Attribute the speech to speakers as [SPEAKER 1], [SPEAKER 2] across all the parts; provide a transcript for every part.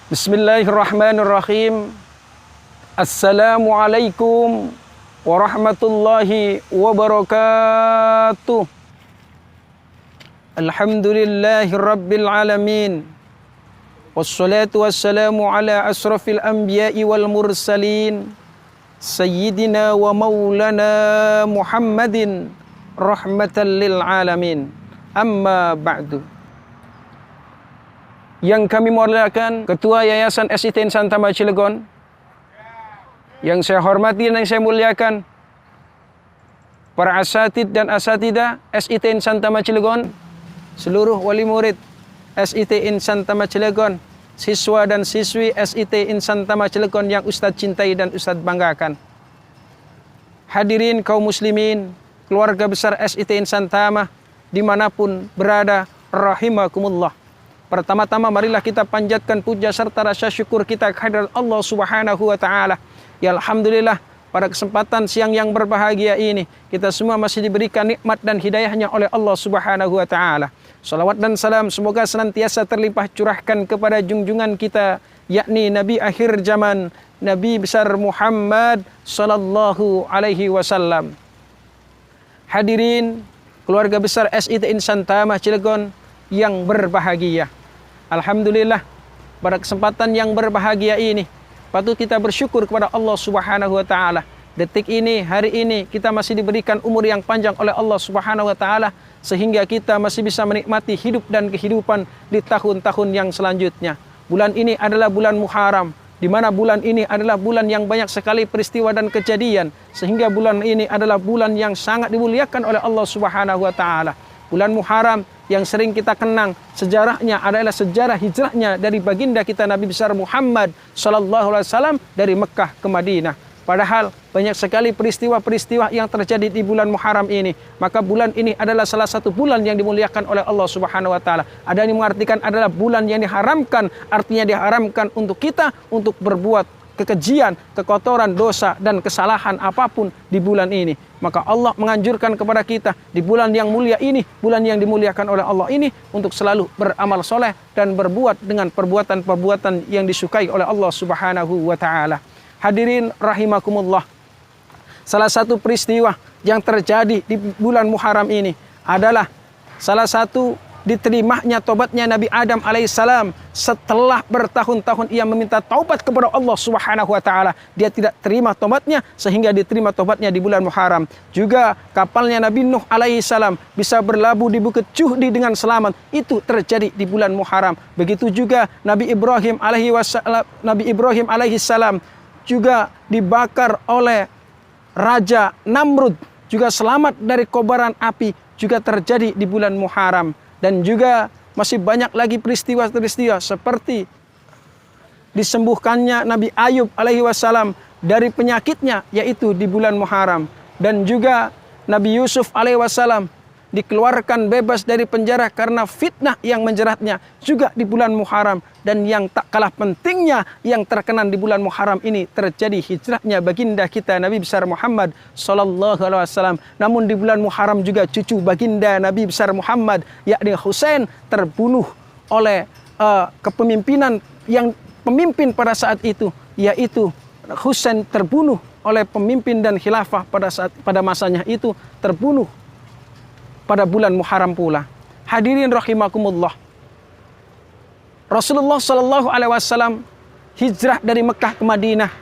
[SPEAKER 1] Bismillahirrahmanirrahim. Assalamualaikum warahmatullahi wabarakatuh. Alhamdulillahi rabbil alamin. Wassalatu wassalamu ala asrafil anbiya'i wal mursalin. Sayyidina wa maulana Muhammadin rahmatan lil alamin. Amma ba'du. Yang kami muliakan Ketua Yayasan SIT Insan Tama Cilegon, yang saya hormati dan yang saya muliakan para asatid dan asatidah SIT Insan Tama Cilegon, seluruh wali murid SIT Insan Tama Cilegon, siswa dan siswi SIT Insan Tama Cilegon yang Ustadz cintai dan Ustadz banggakan. Hadirin kaum muslimin, keluarga besar SIT Insan Tama dimanapun berada, rahimakumullah. Pertama-tama marilah kita panjatkan puja serta rasa syukur kita kehadirat Allah Subhanahu wa taala. Ya alhamdulillah, pada kesempatan siang yang berbahagia ini kita semua masih diberikan nikmat dan hidayahnya oleh Allah Subhanahu wa taala. Salawat dan salam semoga senantiasa terlimpah curahkan kepada junjungan kita, yakni Nabi akhir zaman, Nabi besar Muhammad sallallahu alaihi wasallam. Hadirin keluarga besar SIT Insan Tama Cilegon yang berbahagia. Alhamdulillah, pada kesempatan yang berbahagia ini patut kita bersyukur kepada Allah Subhanahu wa taala. Detik ini, hari ini kita masih diberikan umur yang panjang oleh Allah Subhanahu wa taala sehingga kita masih bisa menikmati hidup dan kehidupan di tahun-tahun yang selanjutnya. Bulan ini adalah bulan Muharram, di mana bulan ini adalah bulan yang banyak sekali peristiwa dan kejadian, sehingga bulan ini adalah bulan yang sangat dimuliakan oleh Allah Subhanahu wa taala. Bulan Muharram yang sering kita kenang sejarahnya adalah sejarah hijrahnya dari baginda kita Nabi besar Muhammad sallallahu alaihi wasallam dari Mekah ke Madinah. Padahal banyak sekali peristiwa-peristiwa yang terjadi di bulan Muharram ini. Maka bulan ini adalah salah satu bulan yang dimuliakan oleh Allah Subhanahu wa taala. Ada yang mengartikan adalah bulan yang diharamkan, artinya diharamkan untuk kita untuk berbuat kekejian, kekotoran, dosa, dan kesalahan apapun di bulan ini. Maka Allah menganjurkan kepada kita di bulan yang mulia ini, bulan yang dimuliakan oleh Allah ini, untuk selalu beramal soleh dan berbuat dengan perbuatan-perbuatan yang disukai oleh Allah Subhanahu wa ta'ala. Hadirin rahimakumullah, salah satu peristiwa yang terjadi di bulan Muharram ini adalah salah satu diterimanya tobatnya Nabi Adam alaihissalam setelah bertahun-tahun ia meminta taubat kepada Allah Subhanahu wa taala. Dia tidak terima tobatnya sehingga diterima tobatnya di bulan Muharram. Juga kapalnya Nabi Nuh alaihissalam bisa berlabuh di Bukit Juhdi dengan selamat. Itu terjadi di bulan Muharram. Begitu juga Nabi Ibrahim alaihissalam juga dibakar oleh Raja Namrud, juga selamat dari kobaran api, juga terjadi di bulan Muharram. Dan juga masih banyak lagi peristiwa-peristiwa seperti disembuhkannya Nabi Ayub alaihi wasallam dari penyakitnya, yaitu di bulan Muharram. Dan juga Nabi Yusuf alaihi wasallam dikeluarkan bebas dari penjara karena fitnah yang menjeratnya, juga di bulan Muharram. Dan yang tak kalah pentingnya yang terkenan di bulan Muharram ini terjadi hijrahnya baginda kita Nabi besar Muhammad sallallahu alaihi wasallam. Namun di bulan Muharram juga cucu baginda Nabi besar Muhammad, yakni Husain, terbunuh oleh kepemimpinan yang pemimpin pada saat itu, yaitu Husain terbunuh oleh pemimpin dan khilafah pada masanya itu, terbunuh pada bulan Muharram pula. Hadirin rahimakumullah, Rasulullah Shallallahu Alaihi Wasallam hijrah dari Mekah ke Madinah.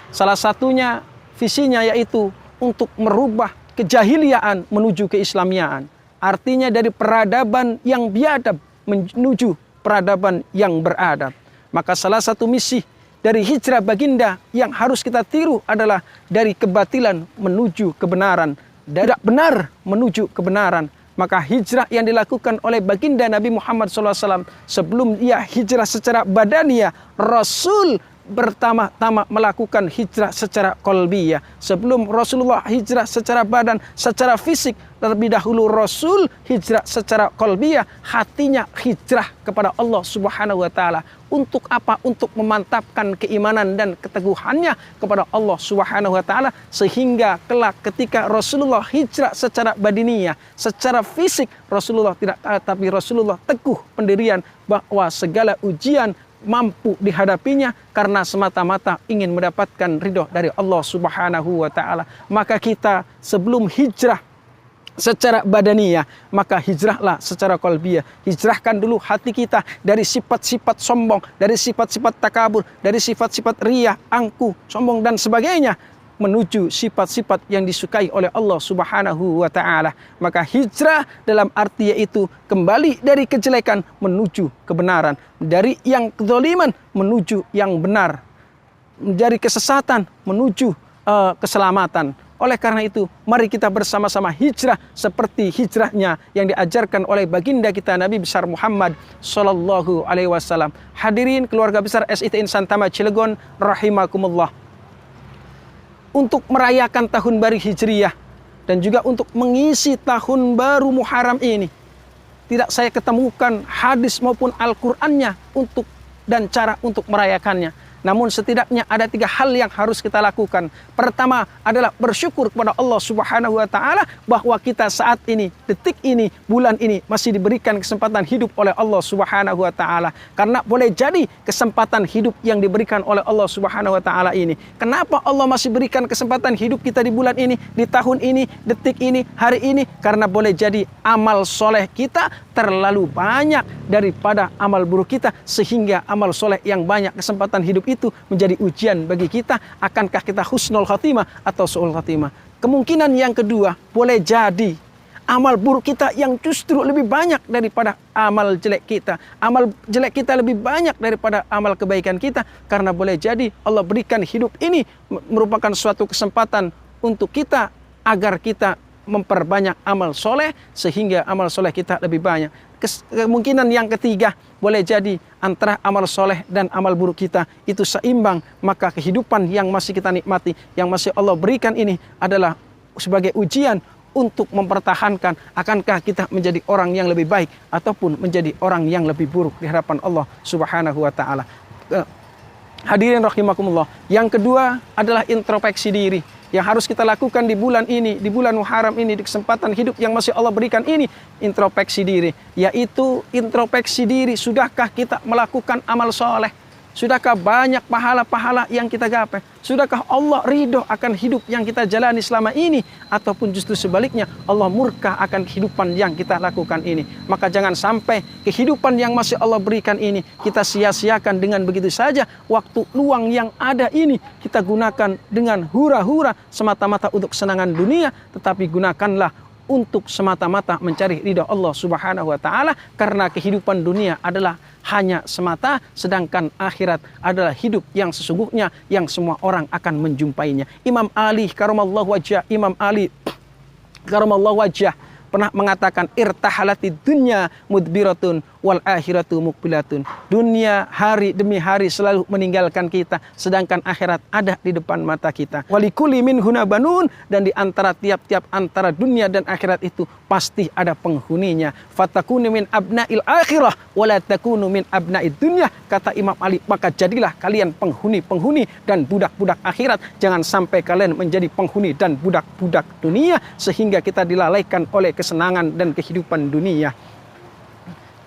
[SPEAKER 1] Salah satunya visinya yaitu untuk merubah kejahiliaan menuju keislamiaan. Artinya dari peradaban yang biadab menuju peradaban yang beradab. Maka salah satu misi dari hijrah baginda yang harus kita tiru adalah dari kebatilan menuju kebenaran, dari tidak benar menuju kebenaran. Maka hijrah yang dilakukan oleh baginda Nabi Muhammad SAW sebelum ia hijrah secara badaniyah, Rasul pertama-tama melakukan hijrah secara qalbiyah. Sebelum Rasulullah hijrah secara badan, secara fisik, terlebih dahulu Rasul hijrah secara qalbiyah, hatinya hijrah kepada Allah Subhanahu wa taala. Untuk apa? Untuk memantapkan keimanan dan keteguhannya kepada Allah Subhanahu wa taala, sehingga kelak ketika Rasulullah hijrah secara badiniyah, secara fisik Rasulullah tidak, tapi Rasulullah teguh pendirian bahwa segala ujian, mampu dihadapinya karena semata-mata ingin mendapatkan ridho dari Allah Subhanahu wa taala. Maka kita sebelum hijrah secara badaniyah, maka hijrahlah secara qalbiyah. Hijrahkan dulu hati kita dari sifat-sifat sombong, dari sifat-sifat takabur, dari sifat-sifat riya, angku, sombong dan sebagainya, menuju sifat-sifat yang disukai oleh Allah Subhanahu wa taala. Maka hijrah dalam arti yaitu kembali dari kejelekan menuju kebenaran, dari yang kezaliman menuju yang benar, dari kesesatan menuju keselamatan. Oleh karena itu, mari kita bersama-sama hijrah seperti hijrahnya yang diajarkan oleh baginda kita Nabi besar Muhammad sallallahu alaihi wasallam. Hadirin keluarga besar SIT Insan Tama Cilegon rahimakumullah. Untuk merayakan tahun baru Hijriyah dan juga untuk mengisi tahun baru Muharram ini, tidak saya ketemukan hadis maupun Al-Qur'annya untuk dan cara untuk merayakannya. Namun setidaknya ada 3 hal yang harus kita lakukan. Pertama adalah bersyukur kepada Allah Subhanahu wa taala bahwa kita saat ini, detik ini, bulan ini masih diberikan kesempatan hidup oleh Allah Subhanahu wa taala. Karena boleh jadi kesempatan hidup yang diberikan oleh Allah Subhanahu wa taala ini. Kenapa Allah masih berikan kesempatan hidup kita di bulan ini, di tahun ini, detik ini, hari ini? Karena boleh jadi amal soleh kita terlalu banyak daripada amal buruk kita, sehingga amal soleh yang banyak kesempatan hidup itu menjadi ujian bagi kita, akankah kita husnul khatimah atau su'ul khatimah. Kemungkinan yang kedua, boleh jadi amal buruk kita yang justru lebih banyak daripada amal jelek kita. Amal jelek kita lebih banyak daripada amal kebaikan kita, karena boleh jadi Allah berikan hidup ini merupakan suatu kesempatan untuk kita agar kita memperbanyak amal soleh sehingga amal soleh kita lebih banyak. Kemungkinan yang ketiga, boleh jadi antara amal soleh dan amal buruk kita itu seimbang, maka kehidupan yang masih kita nikmati, yang masih Allah berikan ini adalah sebagai ujian untuk mempertahankan akankah kita menjadi orang yang lebih baik ataupun menjadi orang yang lebih buruk di hadapan Allah Subhanahu wa taala. Hadirin rahimakumullah. Yang kedua adalah introspeksi diri yang harus kita lakukan di bulan ini, di bulan Muharram ini, di kesempatan hidup yang masih Allah berikan ini. Introspeksi diri, yaitu introspeksi diri, sudahkah kita melakukan amal soleh? Sudahkah banyak pahala-pahala yang kita gapai? Sudahkah Allah ridho akan hidup yang kita jalani selama ini? Ataupun justru sebaliknya, Allah murka akan kehidupan yang kita lakukan ini? Maka jangan sampai kehidupan yang masih Allah berikan ini kita sia-siakan dengan begitu saja. Waktu luang yang ada ini kita gunakan dengan hura-hura semata-mata untuk kesenangan dunia, tetapi gunakanlah untuk semata-mata mencari ridha Allah Subhanahu wa taala, karena kehidupan dunia adalah hanya semata, sedangkan akhirat adalah hidup yang sesungguhnya yang semua orang akan menjumpainya. Imam Ali karamallahu wajah pernah mengatakan, irtahalatid dunya mudbiratun wal akhiratu muqbilatun. Dunia hari demi hari selalu meninggalkan kita, sedangkan akhirat ada di depan mata kita. Walikuli minhuna banun, dan di antara tiap-tiap antara dunia dan akhirat itu pasti ada penghuninya. Fatakunu min abna'il akhirah wala takunu min abna'id dunya, kata Imam Ali, maka jadilah kalian penghuni-penghuni dan budak-budak akhirat, jangan sampai kalian menjadi penghuni dan budak-budak dunia sehingga kita dilalaikan oleh kesenangan dan kehidupan dunia.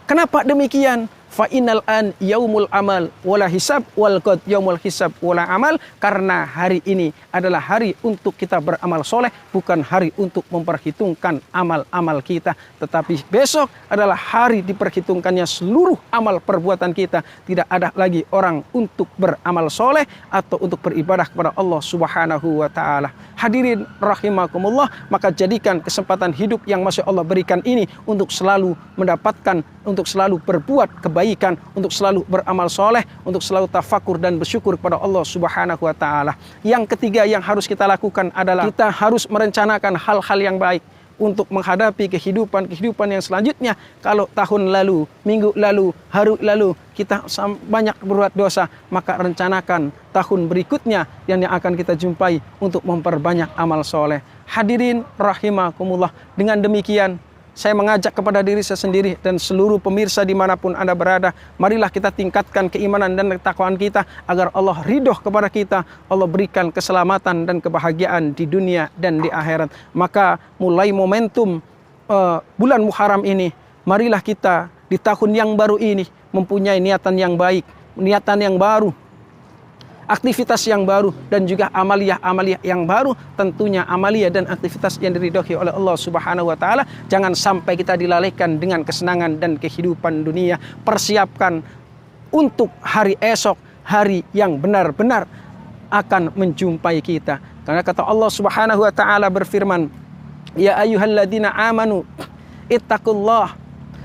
[SPEAKER 1] Kenapa demikian? Fa innal an yaumul amal wala hisab wal qad yaumul hisab wala amal. Karena hari ini adalah hari untuk kita beramal soleh, bukan hari untuk memperhitungkan amal-amal kita. Tetapi besok adalah hari diperhitungkannya seluruh amal perbuatan kita. Tidak ada lagi orang untuk beramal soleh atau untuk beribadah kepada Allah Subhanahu wa ta'ala. Hadirin rahimakumullah, maka jadikan kesempatan hidup yang masih Allah berikan ini untuk selalu mendapatkan, untuk selalu berbuat kebaikan, untuk selalu beramal soleh, untuk selalu tafakur dan bersyukur kepada Allah Subhanahu wa ta'ala. Yang ketiga yang harus kita lakukan adalah kita harus merencanakan hal-hal yang baik untuk menghadapi kehidupan yang selanjutnya. Kalau tahun lalu, minggu lalu, hari lalu kita banyak berbuat dosa, maka rencanakan tahun berikutnya yang akan kita jumpai untuk memperbanyak amal soleh. Hadirin rahimakumullah, dengan demikian saya mengajak kepada diri saya sendiri dan seluruh pemirsa dimanapun Anda berada, marilah kita tingkatkan keimanan dan ketakwaan kita agar Allah ridho kepada kita, Allah berikan keselamatan dan kebahagiaan di dunia dan di akhirat. Maka mulai momentum bulan Muharram ini, marilah kita di tahun yang baru ini mempunyai niatan yang baik, niatan yang baru, aktivitas yang baru, dan juga amaliyah-amaliyah yang baru. Tentunya amaliyah dan aktivitas yang diridhoi oleh Allah Subhanahu wa taala. Jangan sampai kita dilalaikan dengan kesenangan dan kehidupan dunia. Persiapkan untuk hari esok, hari yang benar-benar akan menjumpai kita. Karena kata Allah Subhanahu wa taala berfirman, "Ya ayyuhalladzina amanu ittaqullah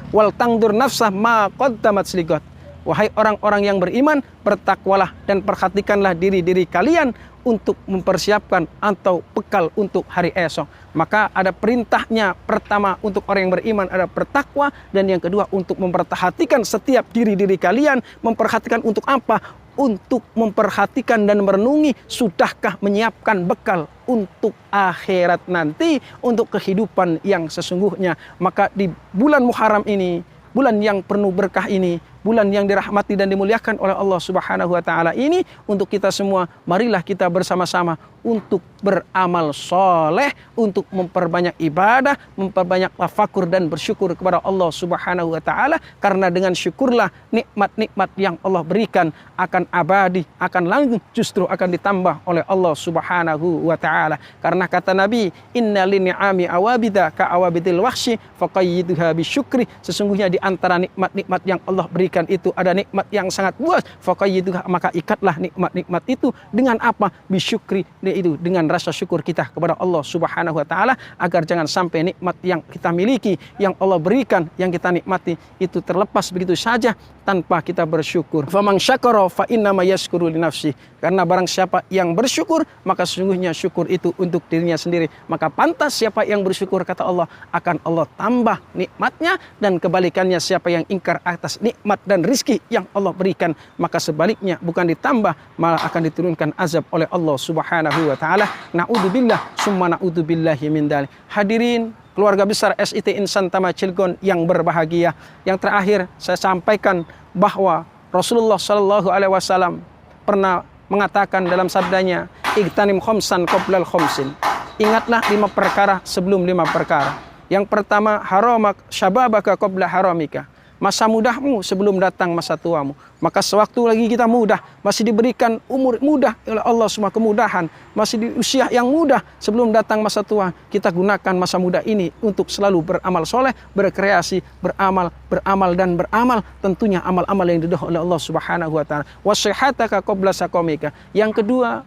[SPEAKER 1] wal tangdur nafsah ma qaddamat ligat." Wahai orang-orang yang beriman, bertakwalah dan perhatikanlah diri-diri kalian untuk mempersiapkan atau bekal untuk hari esok. Maka ada perintahnya, pertama untuk orang yang beriman ada bertakwa, dan yang kedua untuk memperhatikan setiap diri-diri kalian. Memperhatikan untuk apa? Untuk memperhatikan dan merenungi, sudahkah menyiapkan bekal untuk akhirat nanti, untuk kehidupan yang sesungguhnya. Maka di bulan Muharram ini, bulan yang penuh berkah ini, bulan yang dirahmati dan dimuliakan oleh Allah Subhanahu wa taala ini, untuk kita semua, marilah kita bersama-sama untuk beramal soleh, untuk memperbanyak ibadah, memperbanyak tafakur dan bersyukur kepada Allah Subhanahu wa taala. Karena dengan syukurlah nikmat-nikmat yang Allah berikan akan abadi, akan langgeng, justru akan ditambah oleh Allah Subhanahu wa taala. Karena kata Nabi, "Inna lini'ami awabida ka awabidil wahsy faqayyiduha bisyukri." Sesungguhnya di antara nikmat-nikmat yang Allah berikan itu ada nikmat yang sangat luas. Faqayyiduha, maka ikatlah nikmat-nikmat itu dengan apa? Bisyukri, itu dengan rasa syukur kita kepada Allah Subhanahu wa taala, agar jangan sampai nikmat yang kita miliki, yang Allah berikan, yang kita nikmati itu terlepas begitu saja tanpa kita bersyukur. Faman syakara fa innama yashkuru li nafsi. Karena barang siapa yang bersyukur, maka sesungguhnya syukur itu untuk dirinya sendiri. Maka pantas siapa yang bersyukur, kata Allah, akan Allah tambah nikmatnya, dan kebalikannya siapa yang ingkar atas nikmat dan rizki yang Allah berikan, maka sebaliknya bukan ditambah, malah akan diturunkan azab oleh Allah Subhanahu wa taala. Na'udzubillah summa na'udzubillahi min dzalik. Hadirin keluarga besar SIT Insan Tama Cilegon yang berbahagia, yang terakhir saya sampaikan bahwa Rasulullah Shallallahu alaihi wasallam pernah mengatakan dalam sabdanya, "Igtanim khamsan qoblal khamsin." Ingatlah 5 perkara sebelum 5 perkara. Yang pertama, haramak syababaka qabla haramika. Masa mudahmu sebelum datang masa tuamu. Maka sewaktu lagi kita mudah, masih diberikan umur mudah oleh Allah, semua kemudahan, masih di usia yang mudah sebelum datang masa tua, kita gunakan masa muda ini untuk selalu beramal soleh, berkreasi, beramal dan beramal. Tentunya amal-amal yang diridhoi oleh Allah Subhanahu wa taala. Wasyihataka qabla saqamika. Yang kedua,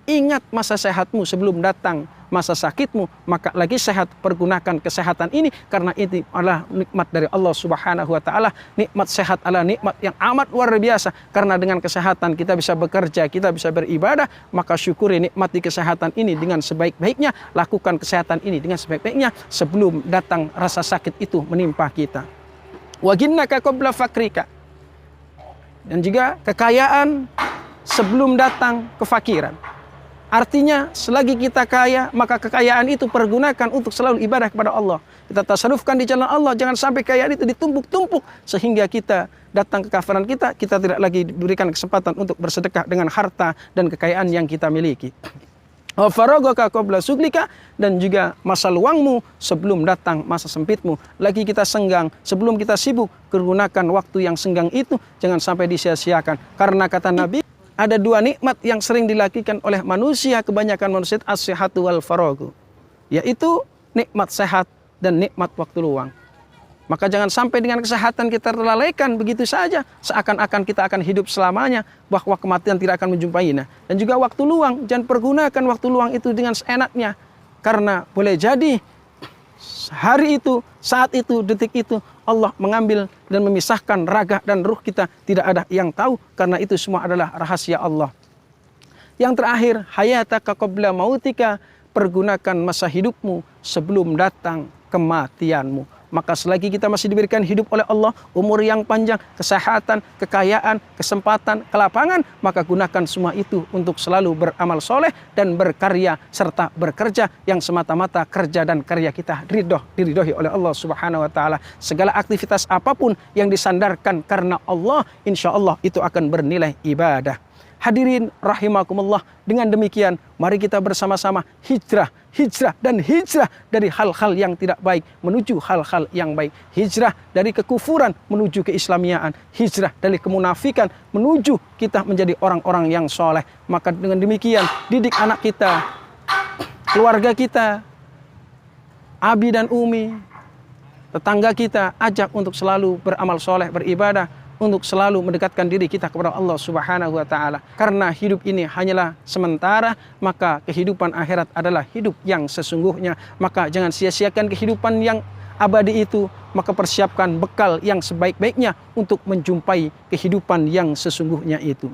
[SPEAKER 1] ingat masa sehatmu sebelum datang masa sakitmu. Maka lagi sehat, pergunakan kesehatan ini, karena ini adalah nikmat dari Allah Subhanahu wa taala. Nikmat sehat adalah nikmat yang amat luar biasa, karena dengan kesehatan kita bisa bekerja, kita bisa beribadah. Maka syukuri, nikmati kesehatan ini dengan sebaik-baiknya, lakukan kesehatan ini dengan sebaik-baiknya sebelum datang rasa sakit itu menimpa kita. Wa ginnaka qabla fakrika. Dan juga kekayaan sebelum datang kefakiran. Artinya selagi kita kaya, maka kekayaan itu pergunakan untuk selalu ibadah kepada Allah. Kita tasarrufkan di jalan Allah, jangan sampai kekayaan itu ditumpuk-tumpuk sehingga kita datang kekafiran kita tidak lagi diberikan kesempatan untuk bersedekah dengan harta dan kekayaan yang kita miliki. Faragaka qabla suglika, dan juga masa luangmu sebelum datang masa sempitmu. Lagi kita senggang, sebelum kita sibuk, gunakan waktu yang senggang itu jangan sampai disia-siakan. Karena kata Nabi, ada 2 nikmat yang sering dilakukan oleh manusia, kebanyakan manusia, as-sihhatu wal faragu, yaitu nikmat sehat dan nikmat waktu luang. Maka jangan sampai dengan kesehatan kita terlalaikan begitu saja, seakan-akan kita akan hidup selamanya, bahwa kematian tidak akan menjumpainya. Dan juga waktu luang, jangan pergunakan waktu luang itu dengan seenaknya, karena boleh jadi hari itu, saat itu, detik itu Allah mengambil dan memisahkan raga dan ruh kita, tidak ada yang tahu, karena itu semua adalah rahasia Allah. Yang terakhir, hayataka qabla mautika, pergunakan masa hidupmu sebelum datang kematianmu. Maka selagi kita masih diberikan hidup oleh Allah, umur yang panjang, kesehatan, kekayaan, kesempatan, kelapangan, maka gunakan semua itu untuk selalu beramal soleh dan berkarya serta bekerja yang semata-mata kerja dan karya kita diridhoi oleh Allah Subhanahu wa taala. Segala aktivitas apapun yang disandarkan karena Allah, insya Allah itu akan bernilai ibadah. Hadirin rahimakumullah, dengan demikian mari kita bersama-sama hijrah dan hijrah dari hal-hal yang tidak baik menuju hal-hal yang baik. Hijrah dari kekufuran menuju keislamiaan, hijrah dari kemunafikan menuju kita menjadi orang-orang yang soleh. Maka dengan demikian didik anak kita, keluarga kita, abi dan umi, tetangga kita, ajak untuk selalu beramal soleh, beribadah, untuk selalu mendekatkan diri kita kepada Allah Subhanahu wa Ta'ala. Karena hidup ini hanyalah sementara, maka kehidupan akhirat adalah hidup yang sesungguhnya. Maka jangan sia-siakan kehidupan yang abadi itu, maka persiapkan bekal yang sebaik-baiknya untuk menjumpai kehidupan yang sesungguhnya itu.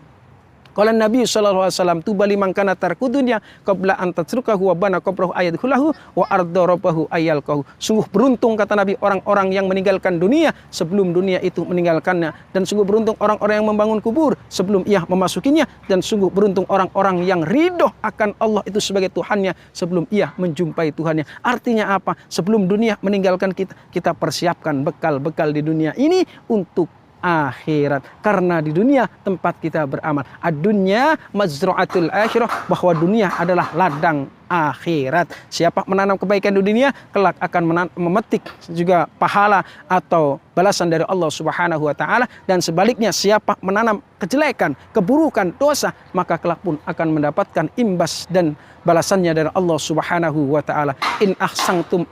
[SPEAKER 1] Qala Nabi sallallahu alaihi wasallam, tuba liman kana tarku dunya qabla an tatrukahu wa bana qabrahu ayadhulahu wa arda rabbahu ayalqahu. Sungguh beruntung, kata Nabi, orang-orang yang meninggalkan dunia sebelum dunia itu meninggalkannya, dan sungguh beruntung orang-orang yang membangun kubur sebelum ia memasukinya, dan sungguh beruntung orang-orang yang ridho akan Allah itu sebagai Tuhannya sebelum ia menjumpai Tuhannya. Artinya apa? Sebelum dunia meninggalkan kita, kita persiapkan bekal-bekal di dunia ini untuk akhirat, karena di dunia tempat kita beramal. Ad-dunya mazra'atul akhirah, bahwa dunia adalah ladang akhirat. Siapa menanam kebaikan di dunia, kelak akan memetik juga pahala atau balasan dari Allah Subhanahu wa Ta'ala, dan sebaliknya siapa menanam kejelekan, keburukan, dosa, maka kelak pun akan mendapatkan imbas dan balasannya dari Allah Subhanahu wa Ta'ala. In ahsantum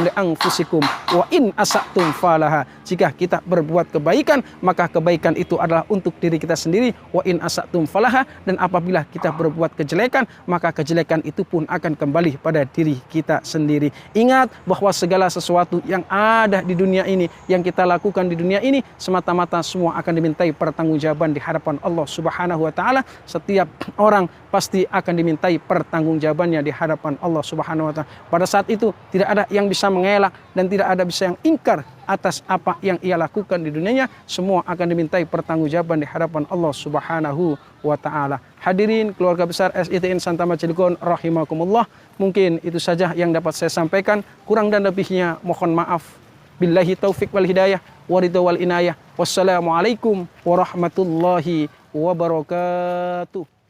[SPEAKER 1] li anfusikum wa in asatum falaha. Jika kita berbuat kebaikan, maka kebaikan itu adalah untuk diri kita sendiri. Wa in asatum falaha, dan apabila kita berbuat kejelekan, maka kejelekan itu pun akan kembali pada diri kita sendiri. Ingat bahwa segala sesuatu yang ada di dunia ini, yang kita lakukan di dunia ini, semata-mata semua akan dimintai pertanggungjawaban di hadapan Allah Subhanahu wa Ta'ala. Setiap orang pasti akan dimintai pertanggungjawabannya di hadapan Allah Subhanahu wa Ta'ala. Pada saat itu tidak ada yang bisa mengelak dan tidak ada bisa yang ingkar atas apa yang ia lakukan di dunianya. Semua akan dimintai pertanggungjawaban di hadapan Allah Subhanahu wa Ta'ala. Hadirin keluarga besar SITN Santama Cilegon rahimakumullah, mungkin itu saja yang dapat saya sampaikan. Kurang dan lebihnya mohon maaf. Billahi taufik wal hidayah waridha wal inayah. Wassalamualaikum warahmatullahi wabarakatuh.